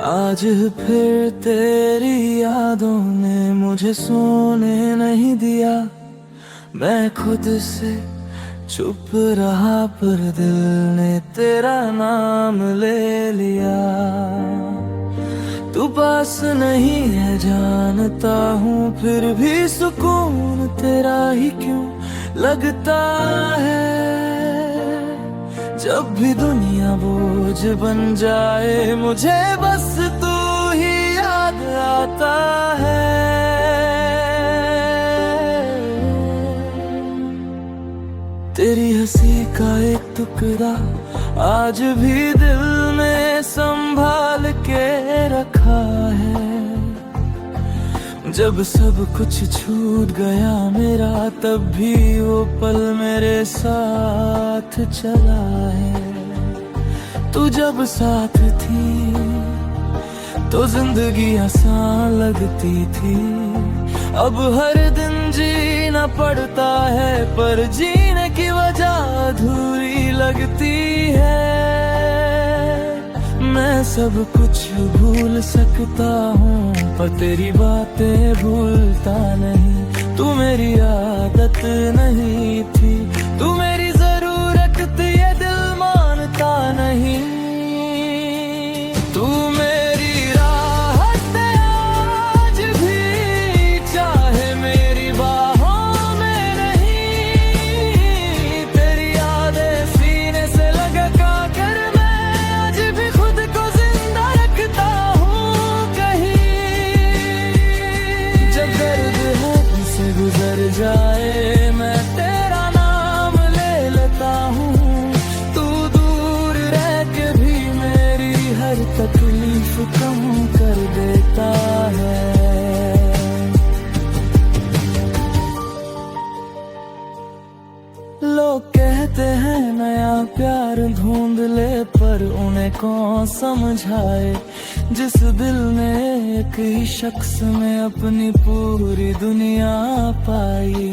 आज फिर तेरी यादों ने मुझे सोने नहीं दिया। मैं खुद से चुप रहा पर दिल ने तेरा नाम ले लिया। तू पास नहीं है जानता हूँ, फिर भी सुकून तेरा ही क्यों लगता है। जब भी दुनिया बोझ बन जाए मुझे बस तू ही याद आता है। तेरी हंसी का एक टुकड़ा आज भी दिल में संभाल के रखा है। जब सब कुछ छूट गया मेरा, तब भी वो पल मेरे साथ चला है। तू जब साथ थी तो जिंदगी आसान लगती थी। अब हर दिन जीना पड़ता है, पर जीने की वजह अधूरी लगती है। मैं सब कुछ भूल सकता हूँ, पर तेरी बातें भूलता नहीं। तू मेरी आदत नहीं थी, तू मेरी जरूरत थी, ये दिल मानता नहीं। तू मेरी राहत आज भी, चाहे मेरी बाहों में नहीं। तेरी यादें सीने से लगा कर मैं आज भी खुद को जिंदा रखता हूँ कहीं। जब दर्द हाथ से गुजर जाए मैं तेरा नाम ले लेता हूँ। तू दूर रह के भी मेरी हर तकलीफ कम कर देता है। लोग कहते हैं नया प्यार ढूंढ ले, पर उन्हें कौन समझाए जिस दिल ने एक ही शख्स में अपनी पूरी दुनिया पाई।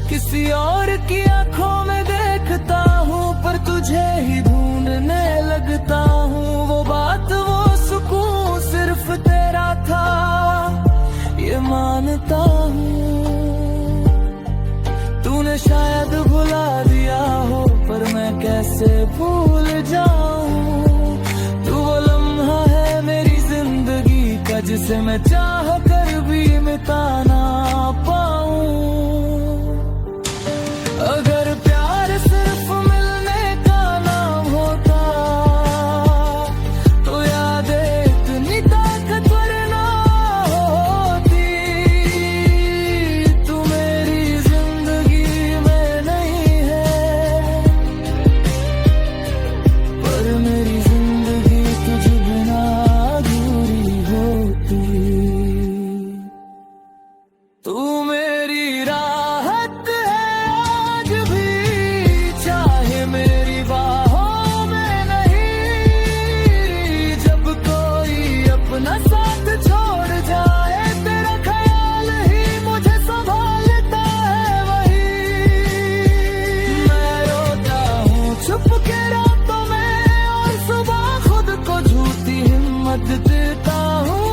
किसी और की आंखों में देखता हूँ, पर तुझे ही ढूंढने लगता हूँ। वो बात वो सुकून सिर्फ तेरा था, ये मानता हूँ। तूने शायद भुला दिया हो, पर मैं कैसे भूल जाऊं। तू वो लम्हा है मेरी जिंदगी का, जिसे मैं चाह कर भी मिटा ना पाऊं। अगर प्यार सिर्फ मिलने का नाम होता, तो यादें इतनी ताकतवर ना होती। तू मेरी जिंदगी में नहीं है, पर मेरी जिंदगी तुझ बिना अधूरी होती। तू मेरी राहत है आज भी, चाहे मेरी बाहों में नहीं। जब कोई अपना साथ छोड़ जाए, तेरा ख्याल ही मुझे संभालता है वही। मैं रोता हूँ छुप के रातों में, और सुबह खुद को झूठी हिम्मत देता हूँ।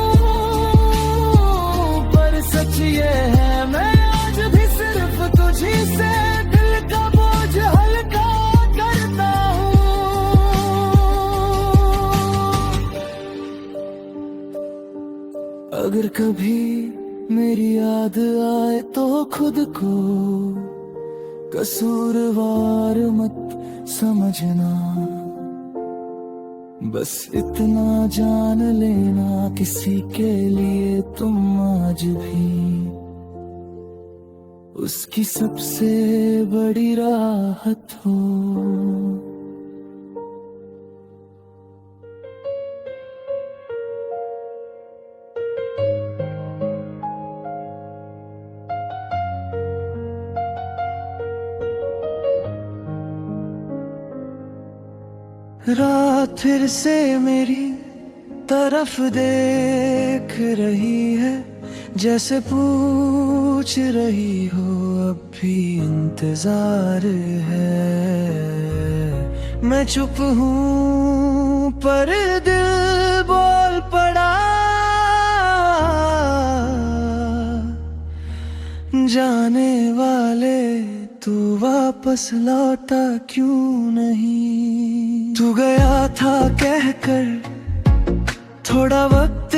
पर सच ये है मैं आज भी सिर्फ तुझी से दिल का बोझ हल्का करता हूँ। अगर कभी मेरी याद आए तो खुद को कसूरवार मत समझना। बस इतना जान लेना, किसी के लिए तुम आज भी उसकी सबसे बड़ी राहत हो। रात फिर से मेरी तरफ देख रही है, जैसे पूछ रही हो अब भी इंतजार है। मैं चुप हूँ पर दिल बोल पड़ा, जाने वाले तू वापस लौटा क्यों नहीं। तू गया था कहकर थोड़ा वक्त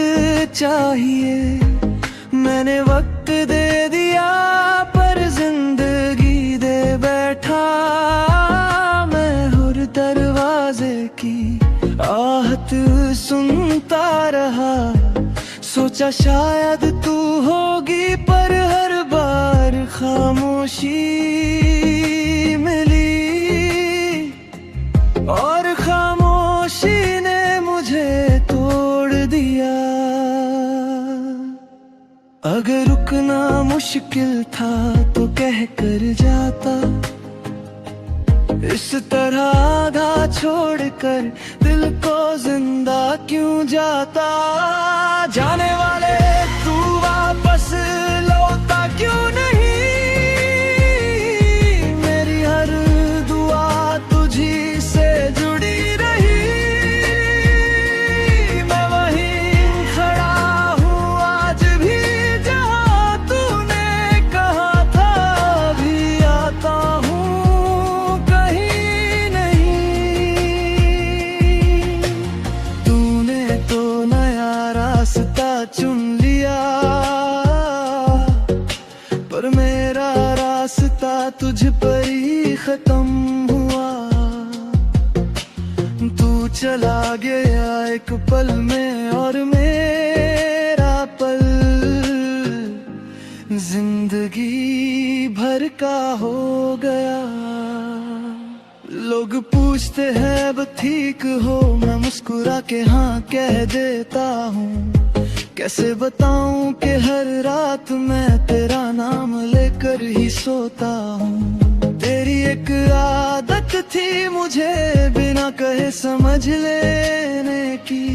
चाहिए, मैंने वक्त दे दिया पर जिंदगी दे बैठा। मैं हर दरवाजे की आहट सुनता रहा, सोचा शायद तू होगी पर हर बार खामोशी मिली, और खामोशी ने मुझे तोड़ दिया। अगर रुकना मुश्किल था तो कह कर जाता, इस तरह आधा छोड़कर दिल को जिंदा क्यों जाता। जाने वाले तू वापस लौटा क्यों नहीं, मेरी हर दुआ तुझी से जुड़ी रही। मैं वहीं खड़ा हूँ आज भी जहाँ तूने कहा था, भी आता हूँ कहीं नहीं। तूने तो नया रास्ता चुन लिया पर मेरा रास्ता तुझ पर ही खत्म हुआ। तू चला गया एक पल में और मेरा पल जिंदगी भर का हो गया। लोग पूछते हैं अब ठीक हो, मैं मुस्कुरा के हाँ कह देता हूँ। कैसे बताऊं कि हर रात मैं तेरा नाम लेकर ही सोता हूँ। तेरी एक आदत थी मुझे बिना कहे समझ लेने की,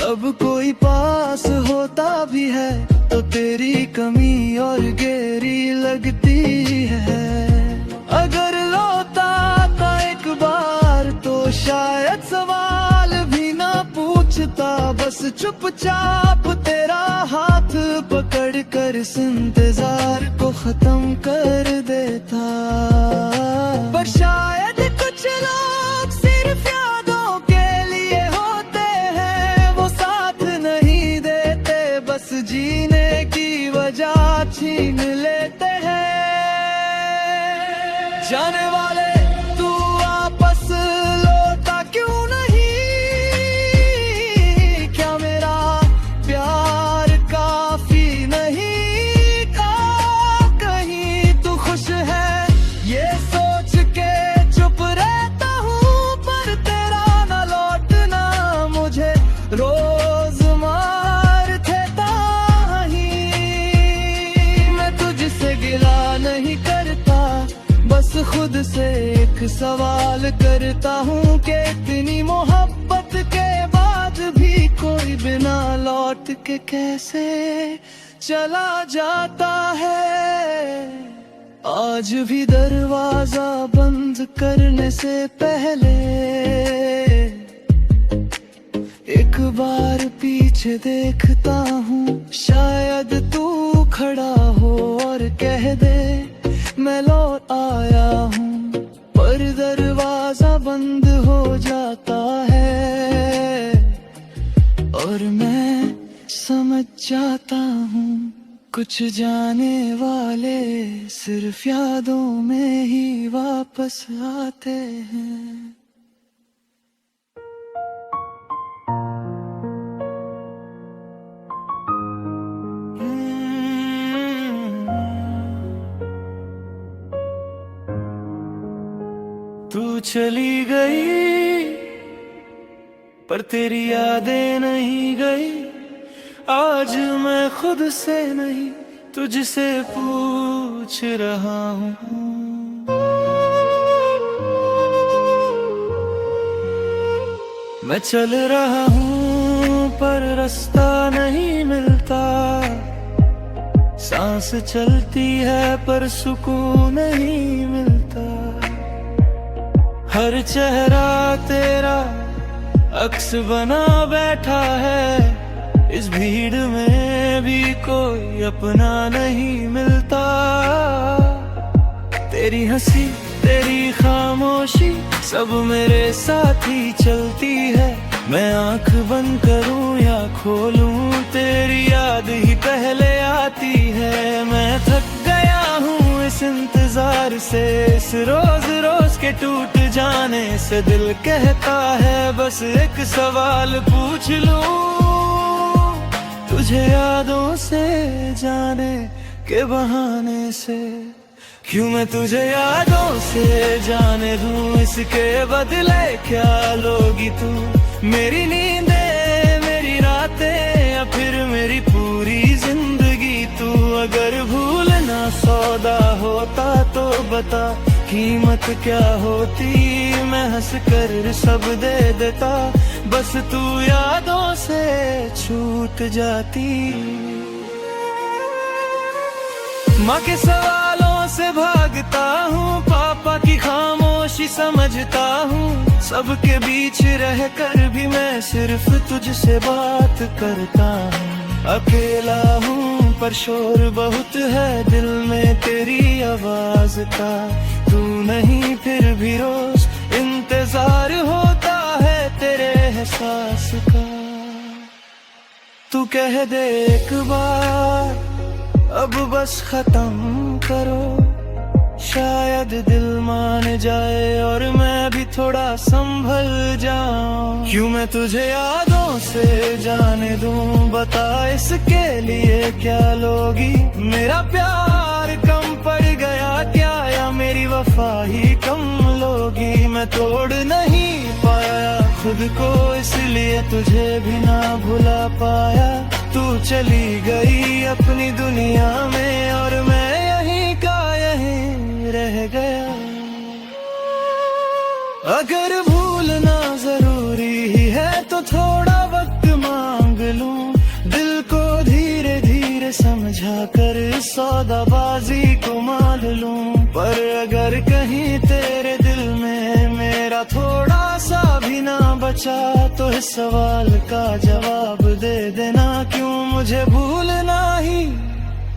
अब कोई पास होता भी है तो तेरी कमी और गहरी लगती है। अगर लौटा था एक बार तो शायद सवाल भी ना पूछता, बस चुपचाप तेरा हाथ पकड़ कर इस इंतजार को खत्म कर देता। पर शायद कुछ लोग सिर्फ यादों के लिए होते हैं, वो साथ नहीं देते, बस जीने की वजह छीन लेते हैं। जाने वाले तू वापस लौटा क्यों नहीं, क्या मेरा प्यार काफी नहीं था। कहीं तू खुश है ये सोच के चुप रहता हूँ, पर तेरा न लौटना मुझे रोज मार देता ही। मैं तुझसे गिला नहीं करता, बस खुद से एक सवाल करता हूँ कि इतनी मोहब्बत के बाद भी कोई बिना लौट के कैसे चला जाता है। आज भी दरवाजा बंद करने से पहले एक बार पीछे देखता हूँ, शायद तू खड़ा हो और कह दे मैं लौट आया हूँ। पर दरवाजा बंद हो जाता है और मैं समझ जाता हूँ कुछ जाने वाले सिर्फ यादों में ही वापस आते हैं। तू चली गई पर तेरी यादें नहीं गई, आज मैं खुद से नहीं तुझसे पूछ रहा हूँ। मैं चल रहा हूँ पर रास्ता नहीं मिलता, सांस चलती है पर सुकून नहीं मिलता। हर चेहरा तेरा अक्स बना बैठा है। इस भीड़ में भी कोई अपना नहीं मिलता। तेरी हंसी तेरी खामोशी सब मेरे साथ ही चलती है। मैं आंख बंद करूं या खोलूं तेरी याद ही पहले आती है। मैं थक गया हूँ इस इंतजार से, इस रोज रोज के टूट जाने से। दिल कहता है बस एक सवाल पूछ लूं तुझे यादों से, जाने के बहाने से। क्यों मैं तुझे यादों से जाने दूं, इसके बदले क्या लोगी तू? मेरी नींदें मेरी रातें या फिर मेरी पूरी जिंदगी तू? अगर भूलना सौदा होता तो बता कीमत क्या होती? मैं हंस कर सब दे देता, बस तू यादों से छूट जाती। माँ के सवालों से भागता हूँ, पापा की खामोशी समझता हूँ। सबके बीच रहकर भी मैं सिर्फ तुझसे बात करता हूँ। अकेला हूँ पर शोर बहुत है दिल में तेरी आवाज का। तू नहीं फिर भी रोज इंतजार होता है तेरे एहसास का। तू कह दे एक बार अब बस खत्म करो, शायद दिल मान जाए और मैं भी थोड़ा संभल जाऊं। क्यों मैं तुझे यादों से जाने दूं, बता इसके लिए क्या लोगी? मेरा प्यार कम पड़ गया क्या, या मेरी वफा ही कम लोगी? मैं तोड़ नहीं पाया खुद को इसलिए तुझे भी ना भुला पाया। तू चली गई अपनी दुनिया में और मैं यहीं का यहीं रह गया। अगर भूलना जरूरी ही है तो थोड़ा वक्त मांग लूं, दिल को धीरे धीरे समझा कर सौदाबाजी को मान लूं। पर अगर कहीं तेरे दिल में मेरा थोड़ा सा भी ना बचा तो इस सवाल का जवाब दे देना, क्यों मुझे भूलना ही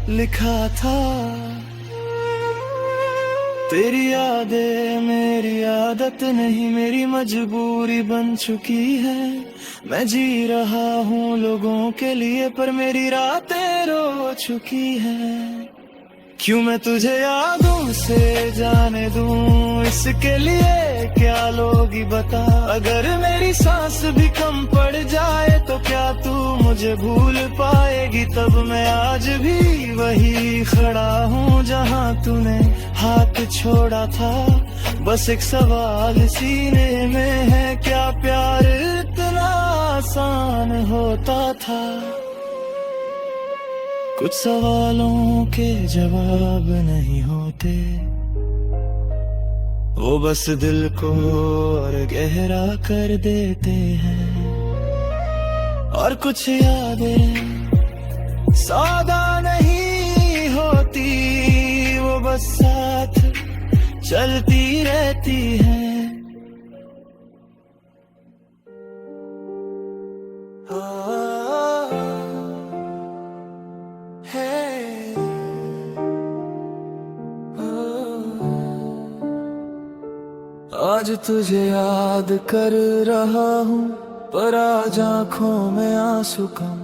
लिखा था? तेरी यादें मेरी आदत नहीं, मेरी मजबूरी बन चुकी है। मैं जी रहा हूँ लोगों के लिए पर मेरी रातें रो चुकी हैं। क्यों मैं तुझे यादों से जाने दूं, इसके लिए क्या लोगी बता? अगर मेरी सांस भी कम पड़ जाए तो क्या तू मुझे भूल पाएगी? तब मैं आज भी वही खड़ा हूँ जहाँ तूने हाथ छोड़ा था। बस एक सवाल सीने में है, क्या प्यार इतना आसान होता था? कुछ सवालों के जवाब नहीं होते, वो बस दिल को और गहरा कर देते हैं। और कुछ यादें सौदा नहीं होती, वो बस साथ चलती रहती हैं। आज तुझे याद कर रहा हूँ पर आज आँखों में आंसू कम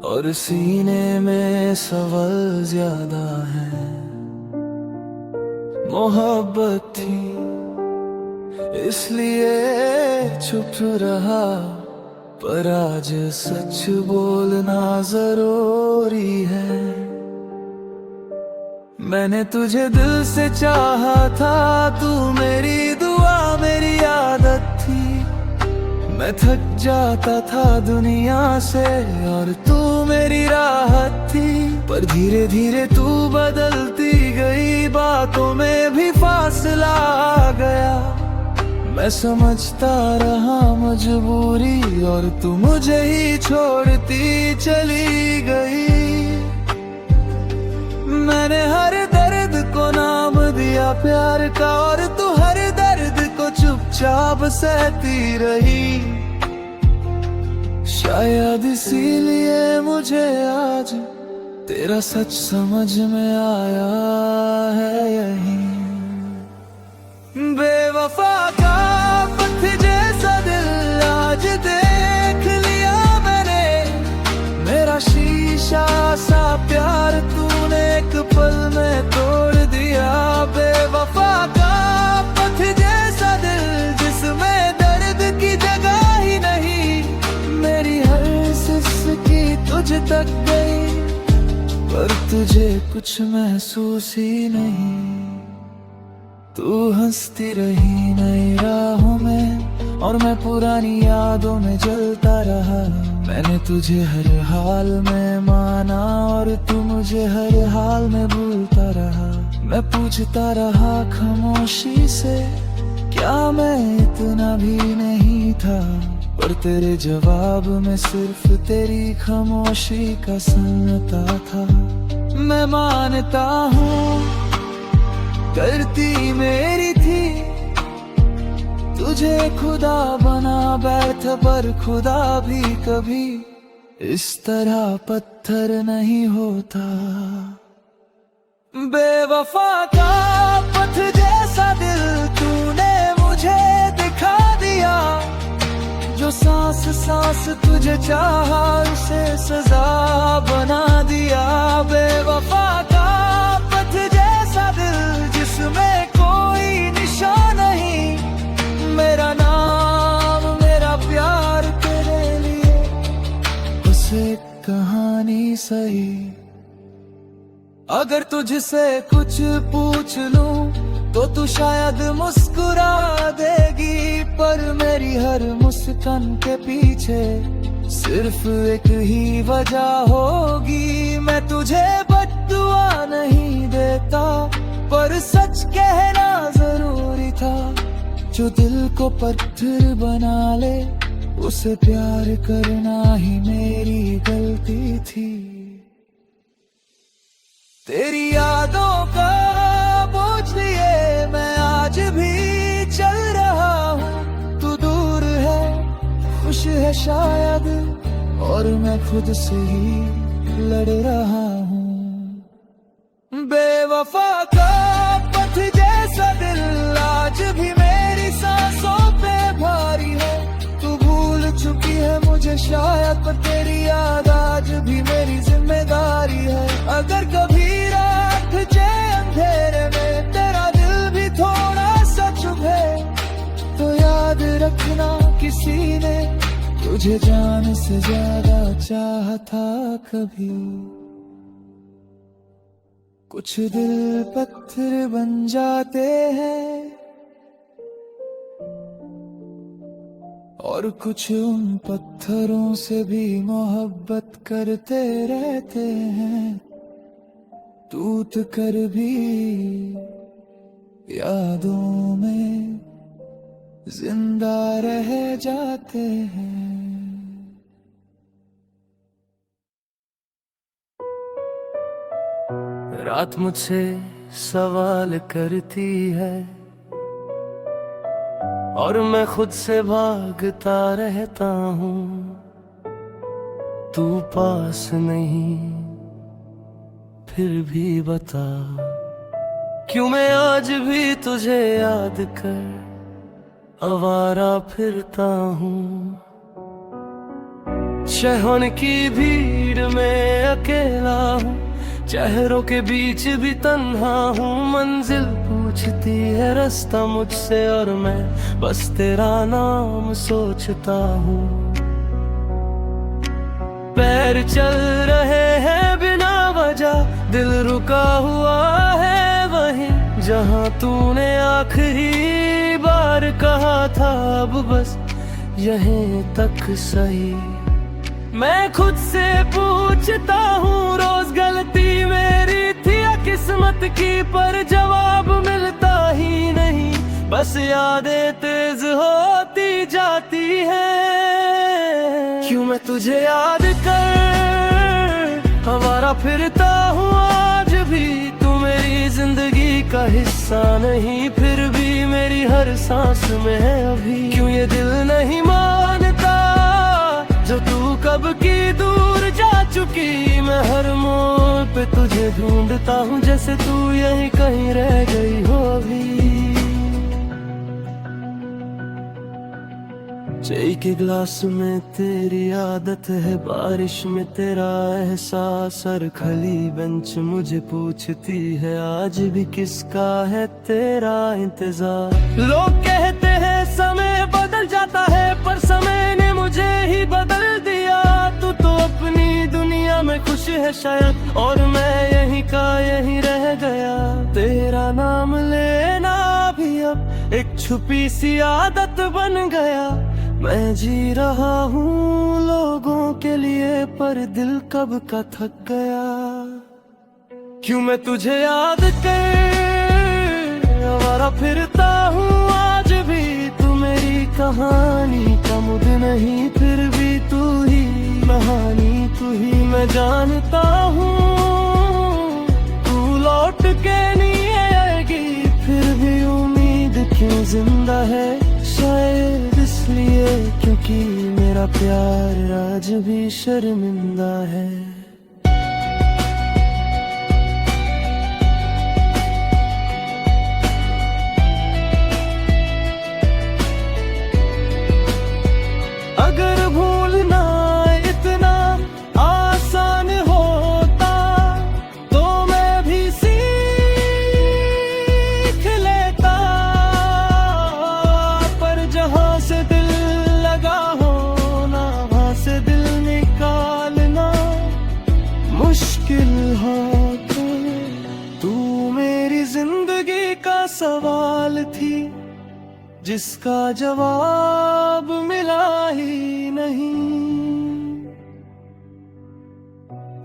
और सीने में सवाल ज्यादा है। मोहब्बत थी इसलिए चुप रहा, पर आज सच बोलना जरूरी है। मैंने तुझे दिल से चाहा था, तू मेरी दुआ मेरी आदत थी। मैं थक जाता था दुनिया से और तू मेरी राहत थी। पर धीरे धीरे तू बदलती गई, बातों में भी फासला आ गया। मैं समझता रहा मजबूरी और तू मुझे ही छोड़ती चली गई। मैंने हर दर्द को नाम दिया प्यार का और तू हर दर्द को चुपचाप सहती रही। शायद इसीलिए मुझे आज तेरा सच समझ में आया है यही। बेवफा का पथ जैसा दिल आज देख लिया मैंने, मेरा शीशा सा प्यार तूने एक पल में तोड़ दिया। बेवफा का पथ जैसा दिल जिसमें दर्द की जगह ही नहीं, मेरी हर सिसकी तुझ तक गई पर तुझे कुछ महसूस ही नहीं। तू हंसती रही नई राहों में और मैं पुरानी यादों में जलता रहा। मैंने तुझे हर हाल में माना और तू मुझे हर हाल में भूलता रहा। मैं पूछता रहा खामोशी से क्या मैं इतना भी नहीं था, पर तेरे जवाब में सिर्फ तेरी खामोशी का सन्नाटा था। मैं मानता हूँ गलती मेरी थी, तुझे खुदा बना बैठ, पर खुदा भी कभी इस तरह पत्थर नहीं होता। बेवफा का पथ जैसा दिल तूने मुझे दिखा दिया, जो सांस सांस तुझे चाहा उसे सजा बना दिया। बेवफा का पथ जैसा दिल जिसमें कोई निशान नहीं, मेरा नाम मेरा प्यार तेरे लिए बस एक कहानी सही। अगर तुझसे कुछ पूछ लूं तो तू शायद मुस्कुरा देगी, पर मेरी हर मुस्कान के पीछे सिर्फ एक ही वजह होगी। मैं तुझे बद्दुआ नहीं देता, पर सच कहना जरूरी था। जो दिल को पत्थर बना ले उसे प्यार करना ही मेरी गलती थी। तेरी यादों का बोझ लिए मैं आज भी चल रहा हूँ। तू दूर है खुश है शायद और मैं खुद से ही लड़ रहा हूँ। बेवफा का पथ जैसा दिल आज भी मेरी सांसों पे भारी है। तू भूल चुकी है मुझे शायद, पर तेरी याद आज भी मेरी जिम्मेदारी है। अगर कभी रात जे अंधेरे में तेरा दिल भी थोड़ा सा चुभे तो याद रखना किसी ने तुझे जान से ज्यादा चाहा था कभी। कुछ दिल पत्थर बन जाते हैं और कुछ उन पत्थरों से भी मोहब्बत करते रहते हैं। टूट कर भी यादों में जिंदा रह जाते हैं। रात मुझसे सवाल करती है और मैं खुद से भागता रहता हूँ। तू पास नहीं फिर भी बता, क्यों मैं आज भी तुझे याद कर आवारा फिरता हूँ। शहर की भीड़ में अकेला हूँ, चेहरों के बीच भी तन्हा हूँ। मंजिल पूछती है रास्ता मुझसे और मैं बस तेरा नाम सोचता हूँ। पैर चल रहे हैं बिना वजह, दिल रुका हुआ है वहीं जहाँ तूने आखिरी बार कहा था अब बस यहीं तक सही। मैं खुद से पूछता हूँ रोज गलती मेरी थी या किस्मत की, पर जवाब मिलता ही नहीं। बस यादें तेज होती जाती हैं, क्यों मैं तुझे याद कर हमारा फिरता हूँ आज भी। तू मेरी जिंदगी का हिस्सा नहीं, फिर भी मेरी हर सांस में है अभी। क्यों ये दिल नहीं मानता जो तू कब की दूर जा चुकी। मैं हर मोड़ पे तुझे ढूंढता हूँ, जैसे तू यहीं कहीं रह गई हो अभी। चाय के गिलास में तेरी आदत है, बारिश में तेरा एहसास, हर खली बेंच मुझे पूछती है आज भी किसका है तेरा इंतजार। लोग कहते हैं समय बदल जाता है, पर समय ने मुझे ही बदल दिया। तू तो अपनी दुनिया में खुश है शायद, और मैं यहीं का यहीं रह गया। तेरा नाम लेना भी अब एक छुपी सी आदत बन गया। मैं जी रहा हूँ लोगों के लिए, पर दिल कब का थक गया। क्यों मैं तुझे याद कर आवारा फिरता हूँ आज भी। तू मेरी कहानी का मुझ नहीं, फिर भी तू ही कहानी, तू ही मैं जानता हूँ। तू लौट के नहीं आएगी, फिर भी उम्मीद क्यों जिंदा है। शायद इसलिए क्योंकि मेरा प्यार आज भी शर्मिंदा है। अगर भूलना इतना आसान होता तो मैं भी सीख लेता, पर जहां से दिल लगा होना वहां से दिल निकालना मुश्किल होता। तू मेरी जिंदगी का सवाल थी, जिसका जवाब मिला ही नहीं।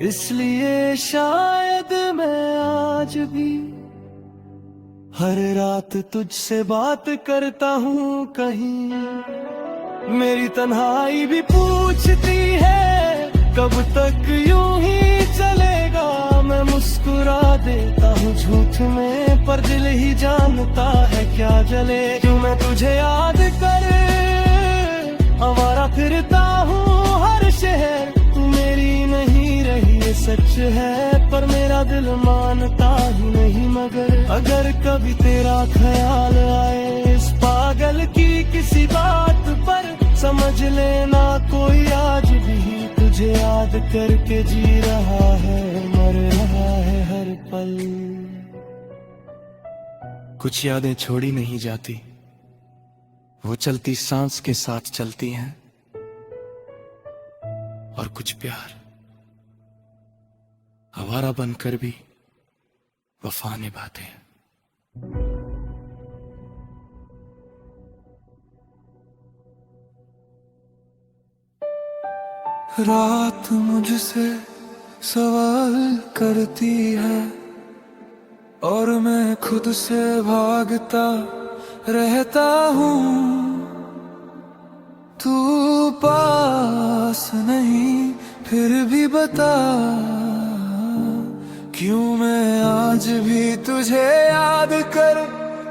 इसलिए शायद मैं आज भी हर रात तुझसे बात करता हूँ कहीं। मेरी तन्हाई भी पूछती है कब तक यूं ही चलेगा। मैं मुस्कुरा देता हूँ झूठ में, पर दिल ही जानता है क्या जले। क्यों मैं तुझे याद कर आवारा फिरता हूँ हर शहर। तू मेरी नहीं रही ये सच है, पर मेरा दिल मानता ही नहीं। मगर अगर कभी तेरा ख्याल आए इस पागल की किसी बात पर, समझ लेना कोई आज भी तुझे याद करके जी रहा है, मर रहा है हर पल। कुछ यादें छोड़ी नहीं जाती, वो चलती सांस के साथ चलती हैं। और कुछ प्यार आवारा बनकर भी वफा निभाते हैं। रात मुझसे सवाल करती है और मैं खुद से भागता रहता हूँ। तू पास नहीं फिर भी बता, क्यों मैं आज भी तुझे याद कर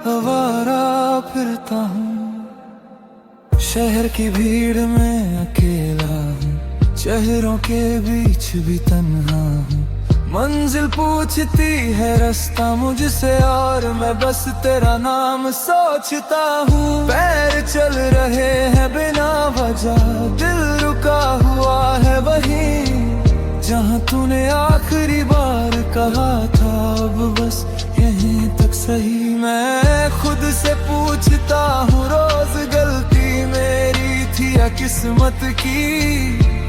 आवारा फिरता हूँ। शहर की भीड़ में अकेला हूँ, शहरों के बीच भी तन्हा हूँ। मंजिल पूछती है रास्ता मुझसे और मैं बस तेरा नाम सोचता हूँ। पैर चल रहे हैं बिना वजह, दिल रुका हुआ है वहीं जहाँ तूने आखिरी बार कहा था। अब बस यहीं तक सही। मैं खुद से पूछता हूँ रोज गलती मेरी थी या किस्मत की,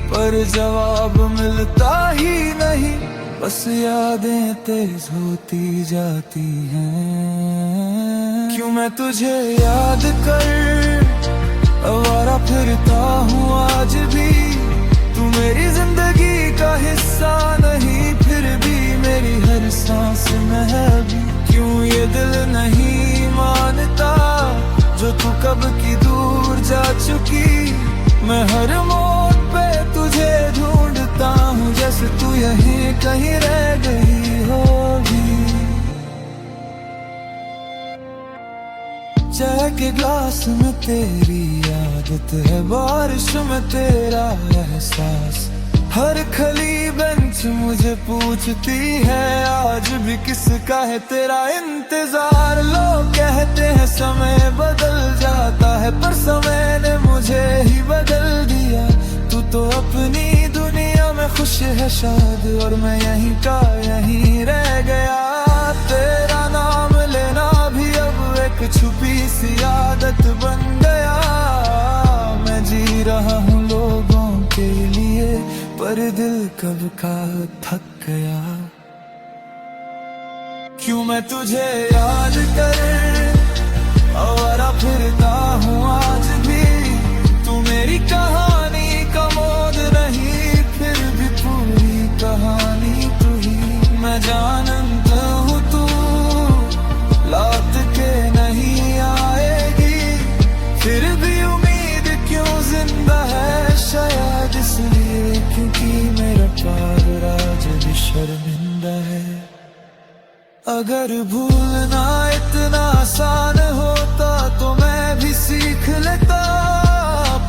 पर जवाब मिलता ही नहीं। बस यादें तेज होती जाती हैं। क्यों मैं तुझे याद कर आवारा फिरता हूँ आज भी। तू मेरी जिंदगी का हिस्सा नहीं, फिर भी मेरी हर सांस में है अभी। क्यों ये दिल नहीं मानता जो तू कब की दूर जा चुकी। मैं हर मोड़ पे तुझे ढूंढता हूँ, जैसे तू यहीं कहीं रह गई होगी। चाय के ग्लास में तेरी आदत है, बारिश में तेरा एहसास। हर खली बेंच मुझे पूछती है आज भी किसका है तेरा इंतजार। लोग कहते हैं समय बदल जाता है, पर समय ने मुझे ही बदल दिया। तू तो अपनी दुनिया में खुश है शायद, और मैं यहीं का यहीं रह गया। तेरा नाम लेना भी अब एक छुपी सी आदत बन गया। मैं जी रहा हूँ लोगों के लिए, पर दिल कब का थक गया। क्यों मैं तुझे याद कर आवारा फिरता हूँ आज भी। तू मेरी कहानी का मोड़ नहीं, फिर भी पूरी कहानी तू ही। मैं जानता हूँ तू लौट के नहीं आएगी, फिर भी उम्मीद क्यों जिंदा है। शायद इसलिए क्योंकि मेरा प्यार आज भी शर्मिंदा है। अगर भूलना इतना आसान होता तो मैं भी सीख लेता,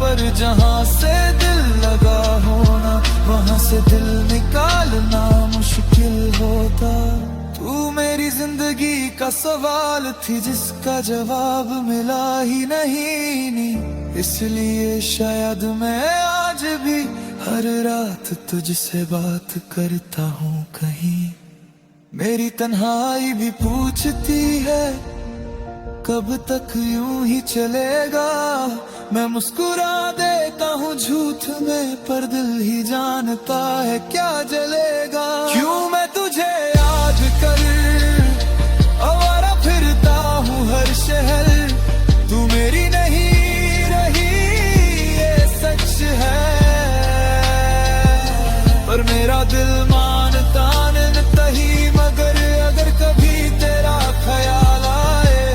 पर जहाँ से दिल लगा होना वहाँ से दिल निकालना मुश्किल होता। तू मेरी जिंदगी का सवाल थी जिसका जवाब मिला ही नहीं, इसलिए शायद मैं आज भी हर रात तुझसे बात करता हूँ कहीं। मेरी तन्हाई भी पूछती है कब तक यूं ही चलेगा। मैं मुस्कुरा देता हूँ झूठ में, पर दिल ही जानता है क्या जलेगा। क्यों मैं तुझे याद कर आवारा फिरता हूँ हर शहर। तू मेरी नहीं रही ये सच है, पर मेरा दिल मानता नहीं। मगर अगर कभी तेरा ख्याल आए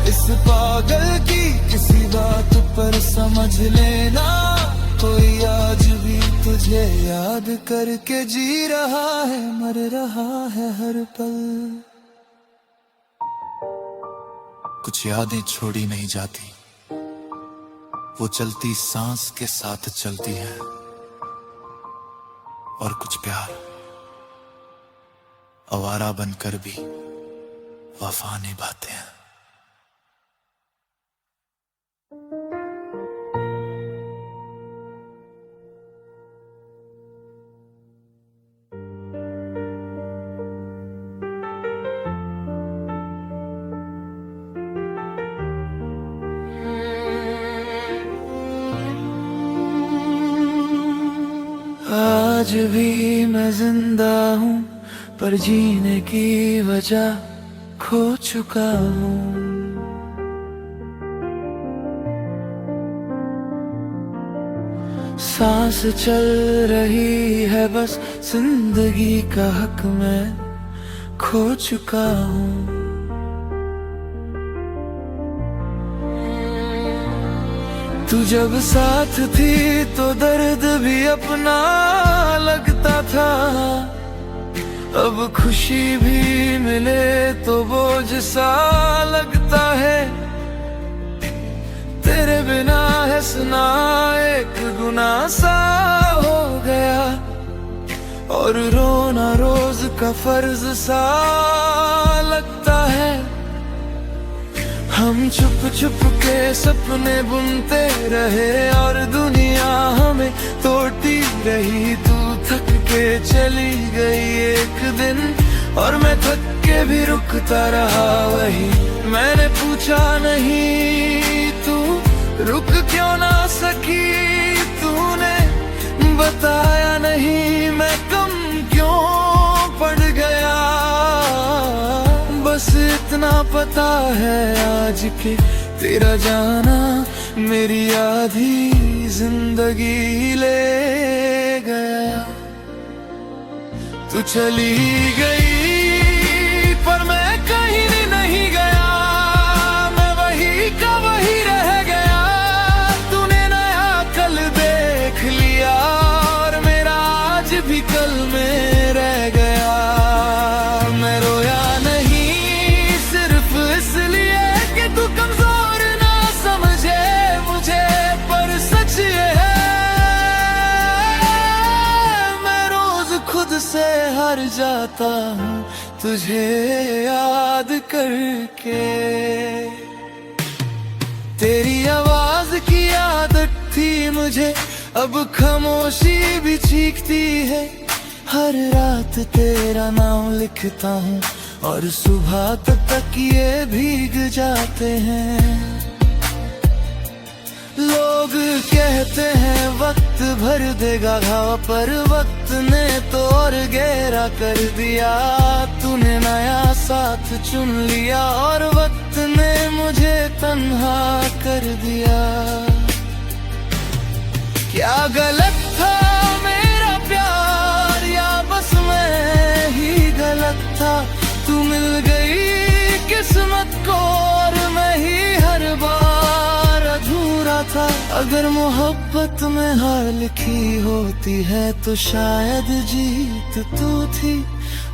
इस पागल की किसी बात पर, समझ लेना कोई आज भी तुझे याद करके जी रहा है, मर रहा है हर पल। कुछ यादें छोड़ी नहीं जाती, वो चलती सांस के साथ चलती है। और कुछ प्यार आवारा बनकर भी वफा निभाते हैं। आज भी मैं जिंदा हूँ, पर जीने की वजह खो चुका हूँ। सांस चल रही है बस, जिंदगी का हक मैं खो चुका हूँ। तू जब साथ थी तो दर्द भी अपना लगता था, अब खुशी भी मिले तो बोझ सा लगता है। तेरे बिना हंसना एक गुनाह सा हो गया, और रोना रोज का फर्ज सा लगता है। हम छुप छुप के सपने बुनते रहे और दुनिया हमें तोड़ती रही। तू थक के चली गई एक दिन, और मैं थक के भी रुकता रहा वही। मैंने पूछा नहीं तू रुक क्यों ना सकी, तूने बताया नहीं मैं कम क्यों पड़ गया। बस इतना पता है आज के तेरा जाना मेरी आधी जिंदगी ले गया। तू चली गई पर मैं कहीं नहीं गया, मैं वही का वही रह गया। तूने नया कल देख लिया और मेरा आज भी कल में रह गया। मैं रोया नहीं सिर्फ इसलिए कि तू कमजोर ना हार जाता हूँ तुझे याद करके। तेरी आवाज की आदत थी मुझे, अब खामोशी भी चीखती है। हर रात तेरा नाम लिखता हूँ और सुबह तक ये भीग जाते हैं। लोग कहते हैं वक्त भर देगा घाव, पर वक्त ने तो और गहरा कर दिया। तूने नया साथ चुन लिया और वक्त ने मुझे तन्हा कर दिया। क्या गलत था मेरा प्यार, या बस मैं ही गलत था? तू मिल गई किस्मत को और मैं ही हर बार अधूरा था। अगर मोहब्बत में हार लिखी होती है तो शायद जीत तू थी,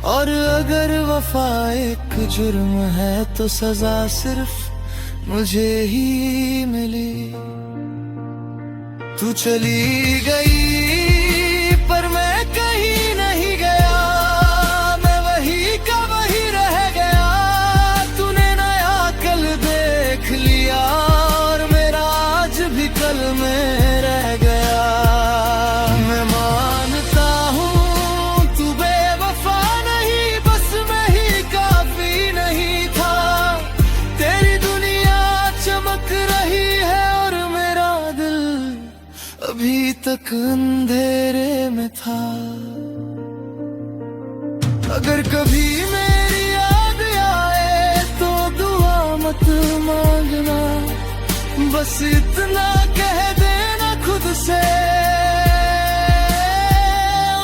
और अगर वफा एक जुर्म है तो सजा सिर्फ मुझे ही मिली। तू चली गई पर मैं कहीं नहीं गया, मैं वही का वही रह गया। तूने नया कल देख लिया और मेरा आज भी कल में रह गया। मैं मानता हूँ तू बेवफा नहीं, बस मैं ही काफी नहीं था। तेरी दुनिया चमक रही है और मेरा दिल अभी तक अंधेरे में था। अगर कभी मेरी याद आए तो दुआ मत मांगना, बस इतना कह देना खुद से,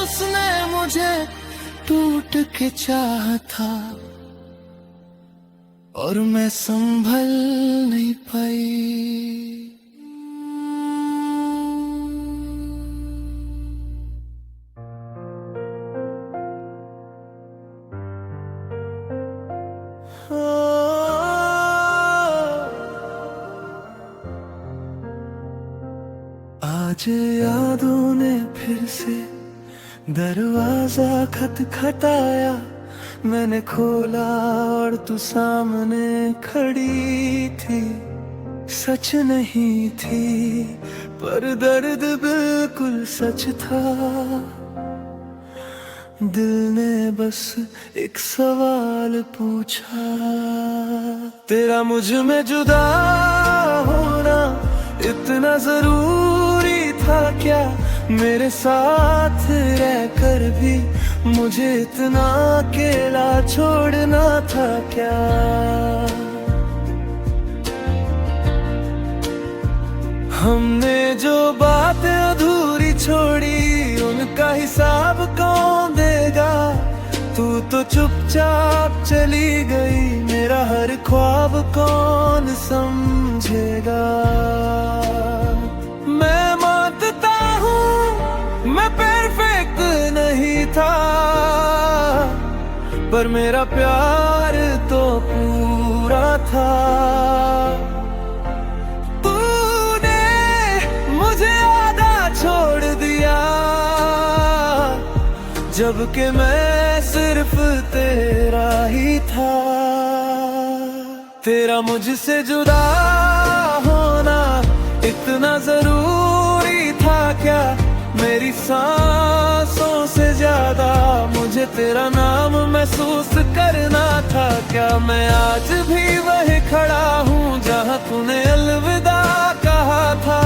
उसने मुझे टूट के चाहा था और मैं संभल नहीं पाई। आज यादों ने फिर से दरवाजा खटखटाया। मैंने खोला और तू सामने खड़ी थी। सच नहीं थी पर दर्द बिल्कुल सच था। दिल ने बस एक सवाल पूछा, तेरा मुझ में जुदा होना इतना जरूरी था क्या? मेरे साथ रहकर भी मुझे इतना अकेला छोड़ना था क्या? हमने जो बातें अधूरी छोड़ी उनका हिसाब कौन देगा? तू तो चुपचाप चली गई, मेरा हर ख्वाब कौन समझेगा? मैं मानता हूँ मैं परफेक्ट नहीं था, पर मेरा प्यार तो पूरा था। तूने मुझे आधा छोड़ दिया, जबकि मैं सिर्फ तेरा ही था। तेरा मुझसे जुदा होना इतना जरूरी था क्या? मेरी सांसों से ज्यादा मुझे तेरा नाम महसूस करना था क्या? मैं आज भी वही खड़ा हूँ जहाँ तूने अलविदा कहा था।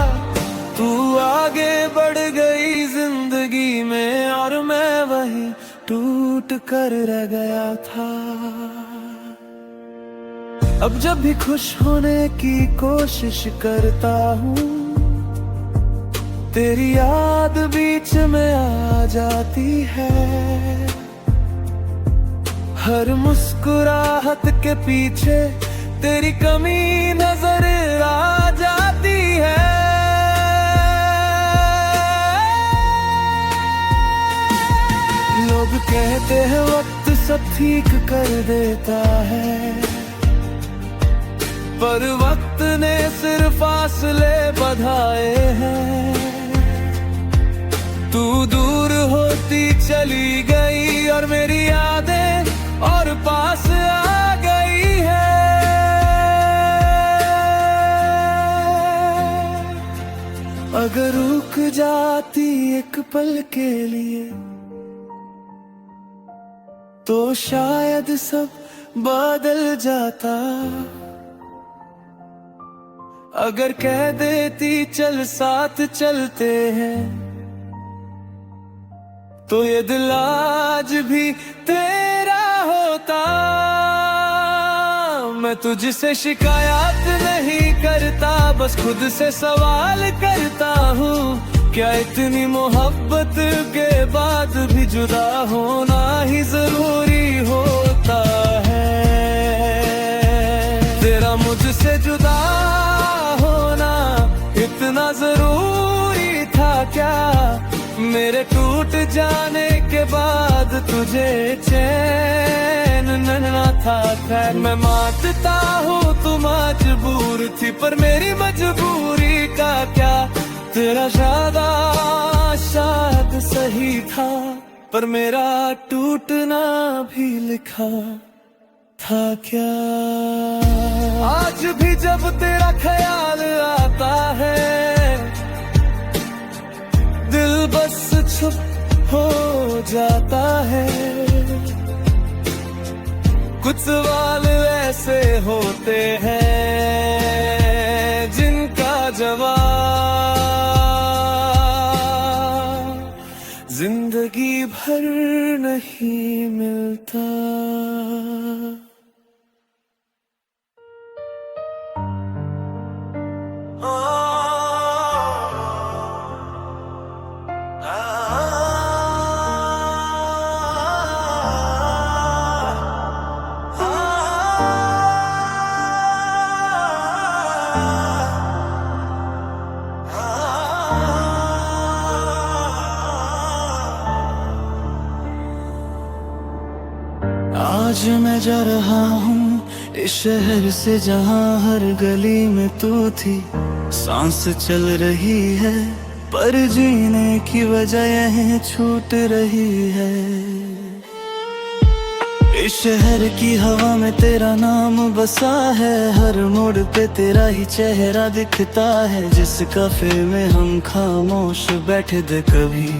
तू आगे बढ़ गई जिंदगी में और मैं वही टूट कर रह गया था। अब जब भी खुश होने की कोशिश करता हूँ, तेरी याद बीच में आ जाती है। हर मुस्कुराहट के पीछे तेरी कमी नजर आ जाती है। लोग कहते हैं वक्त सब ठीक कर देता है, पर वक्त ने सिर्फ फासले बढ़ाए हैं। तू दूर होती चली गई और मेरी यादें और पास आ गई है। अगर रुक जाती एक पल के लिए तो शायद सब बदल जाता। अगर कह देती चल साथ चलते हैं तो ये दिल आज भी तेरा होता। मैं तुझसे शिकायत नहीं करता, बस खुद से सवाल करता हूँ, क्या इतनी मोहब्बत के बाद भी जुदा होना ही जरूरी होता है। तेरा मुझसे जुदा होना इतना जरूरी था क्या? मेरे टूट जाने के बाद तुझे चैन न था। खैर मैं मानता हूँ तू मजबूर थी, पर मेरी मजबूरी का क्या? तेरा इरादा शायद सही था, पर मेरा टूटना भी लिखा था क्या? आज भी जब तेरा ख्याल आता है दिल बस चुप हो जाता है। कुछ सवाल ऐसे होते हैं जिनका जवाब जिंदगी भर नहीं मिलता। आज मैं जा रहा हूँ इस शहर से जहाँ हर गली में तू थी। सांस चल रही है पर जीने की वजह यह छूट रही है। इस शहर की हवा में तेरा नाम बसा है, हर मोड़ पे तेरा ही चेहरा दिखता है। जिस कैफे में हम खामोश बैठे थे कभी,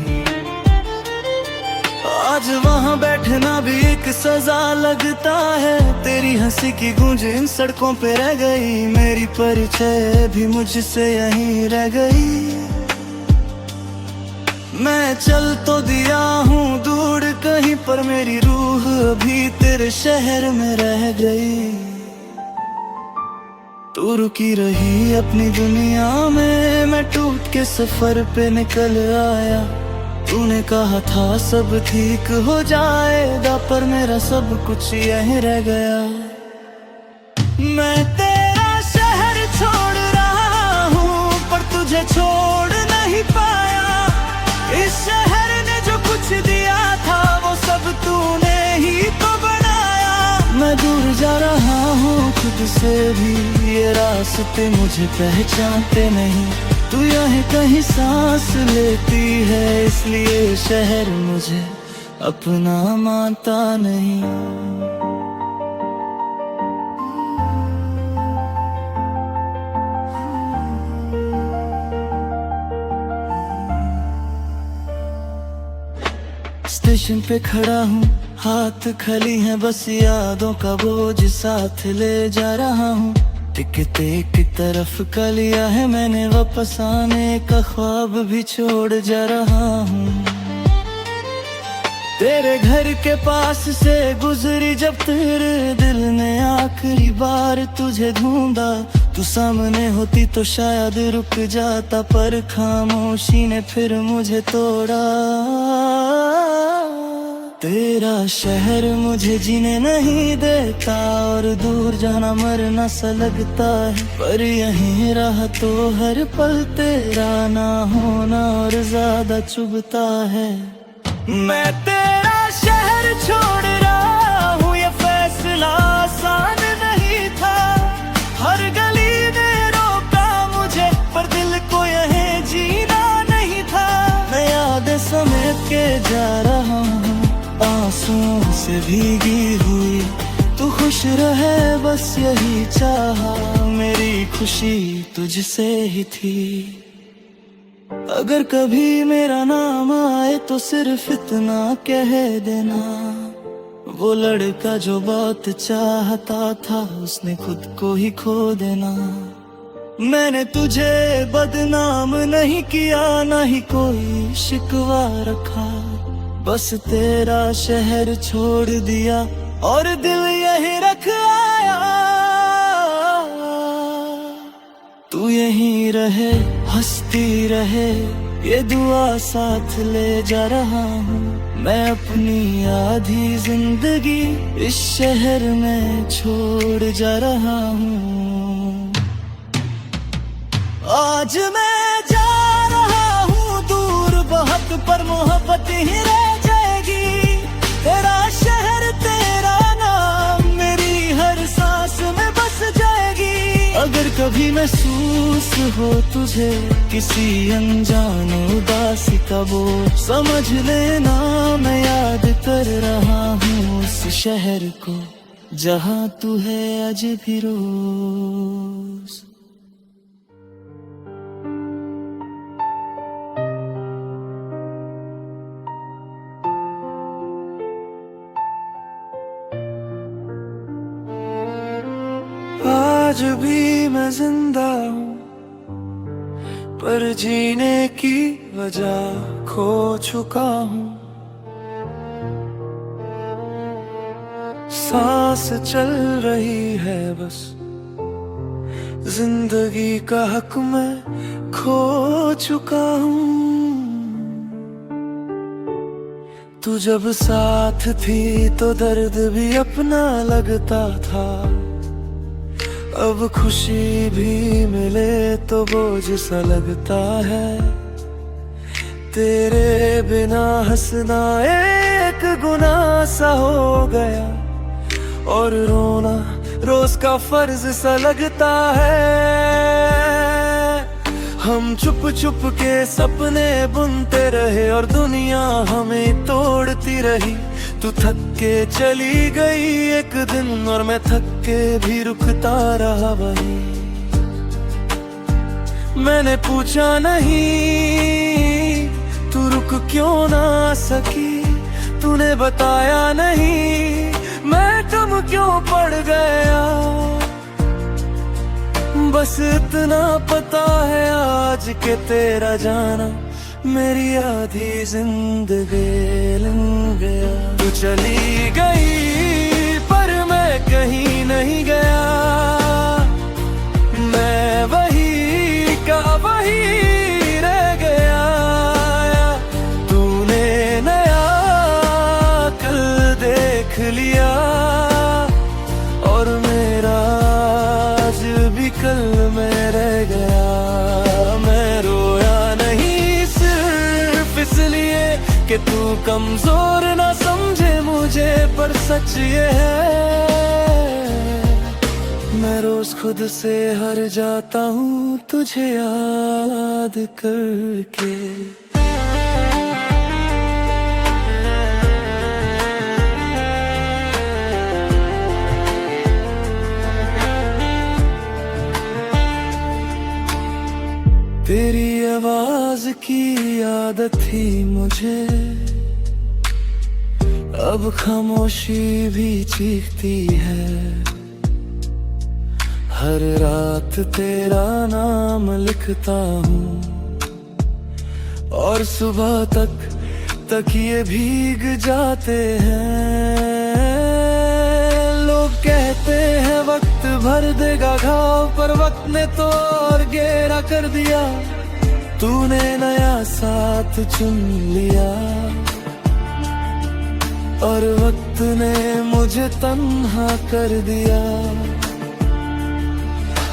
आज वहाँ बैठना भी एक सजा लगता है। तेरी हंसी की गूंज इन सड़कों पे रह गई, मेरी परिचय भी मुझसे यहीं रह गई। मैं चल तो दिया हूँ दूर कहीं, पर मेरी रूह अभी तेरे शहर में रह गई। तू रुकी रही अपनी दुनिया में, मैं टूट के सफर पे निकल आया। तूने कहा था सब ठीक हो जाएगा, पर मेरा सब कुछ यहीं रह गया। मैं तेरा शहर छोड़ रहा हूँ, पर तुझे छोड़ नहीं पाया। इस शहर ने जो कुछ दिया था वो सब तूने ही तो बनाया। मैं दूर जा रहा हूँ खुद से भी, ये रास्ते मुझे पहचानते नहीं। तू यहाँ कहीं सांस लेती है, इसलिए शहर मुझे अपना मानता नहीं। स्टेशन पे खड़ा हूँ, हाथ खाली हैं, बस यादों का बोझ साथ ले जा रहा हूँ। टिकट एक तरफ का लिया है मैंने, वापस आने का ख्वाब भी छोड़ जा रहा हूँ। तेरे घर के पास से गुजरी जब तेरे दिल ने आखिरी बार तुझे ढूंढा। तू सामने होती तो शायद रुक जाता, पर खामोशी ने फिर मुझे तोड़ा। तेरा शहर मुझे जीने नहीं देता, और दूर जाना मरना सा लगता है। पर यहीं रहा तो हर पल तेरा ना होना और ज्यादा चुभता है। मैं तेरा शहर छोड़ रहा हूँ, ये फैसला आसान नहीं था। हर गली ने रोका मुझे, पर दिल को यहीं जीना नहीं था। मैं यादें समेट के जा रहा हूँ, पे भीगी हुई। तू खुश रहे बस यही चाहा, मेरी खुशी तुझसे ही थी। अगर कभी मेरा नाम आए तो सिर्फ इतना कह देना, वो लड़का जो बहुत चाहता था उसने खुद को ही खो देना। मैंने तुझे बदनाम नहीं किया, ना ही कोई शिकवा रखा, बस तेरा शहर छोड़ दिया और दिल यही रख आया। तू यहीं रहे, हंसती रहे, ये दुआ साथ ले जा रहा हूँ। मैं अपनी आधी जिंदगी इस शहर में छोड़ जा रहा हूँ। आज मैं जा रहा हूँ दूर बहुत, पर मोहब्बत ही रह जाएगी। तेरा शहर तेरा नाम मेरी हर सांस में बस जाएगी। अगर कभी महसूस हो तुझे किसी अनजान उदासी का बोझ, समझ लेना मैं याद कर रहा हूँ उस शहर को जहाँ तू है आज भी रोज। आज भी मैं जिंदा हूँ पर जीने की वजह खो चुका हूँ। सांस चल रही है बस, जिंदगी का हक मैं खो चुका हूँ। तू जब साथ थी तो दर्द भी अपना लगता था, अब खुशी भी मिले तो बोझ सा लगता है। तेरे बिना हंसना एक गुनाह सा हो गया और रोना रोज का फर्ज सा लगता है। हम चुप चुप के सपने बुनते रहे और दुनिया हमें तोड़ती रही। तू थक के चली गई एक दिन और मैं थक के भी रुकता रहा वहीं। मैंने पूछा नहीं तू रुक क्यों ना सकी, तूने बताया नहीं मैं कम क्यों पड़ गया। बस इतना पता है आज के तेरा जाना मेरी आधी जिंदगी लंघ गया। तू चली गई पर मैं कहीं नहीं गया, मैं वही का वही रह गया। तूने नया कल देख लिया और मेरा आज भी कल में रह गया। मैं रोया नहीं सिर्फ इसलिए कि तू कमजोर ना समझे मुझे, पर सच ये है मैं रोज खुद से हार जाता हूँ तुझे याद करके। तेरी आवाज की आदत थी मुझे, अब खामोशी भी चीखती है। हर रात तेरा नाम लिखता हूँ और सुबह तक ये भीग जाते हैं। लोग कहते हैं वक्त भर देगा घाव, पर वक्त ने तो और गहरा कर दिया। तूने नया साथ चुन लिया और वक्त ने मुझे तन्हा कर दिया।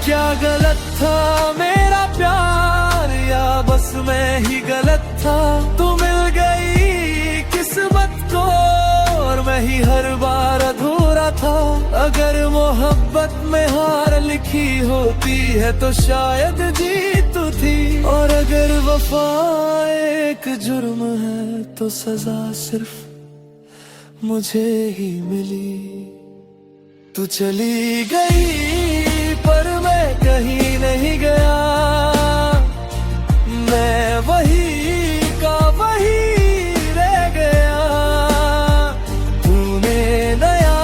क्या गलत था मेरा प्यार या बस मैं ही गलत था। तू मिल गई किस्मत को और मैं ही हर बार अधूरा था। अगर मोहब्बत में हार लिखी होती है तो शायद जीत थी, और अगर वफा एक जुर्म है तो सजा सिर्फ मुझे ही मिली। तू चली गई पर मैं कहीं नहीं गया, मैं वही का वही रह गया। तूने नया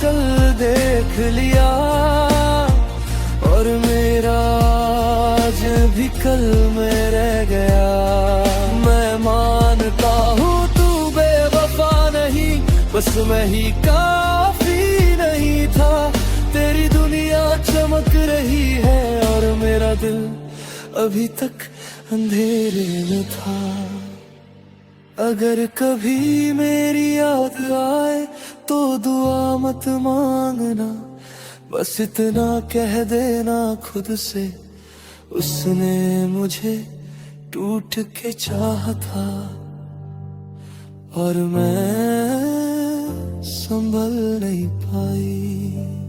कल देख लिया और मेरा आज भी कल में रह गया। मैं मानता हूँ तू बेवफा नहीं, बस मैं ही काफी नहीं था। तेरी दुनिया चमक रही है और मेरा दिल अभी तक अंधेरे में था। अगर कभी मेरी याद आए तो दुआ मत मांगना, बस इतना कह देना खुद से, उसने मुझे टूट के चाहा था और मैं संभल नहीं पाई।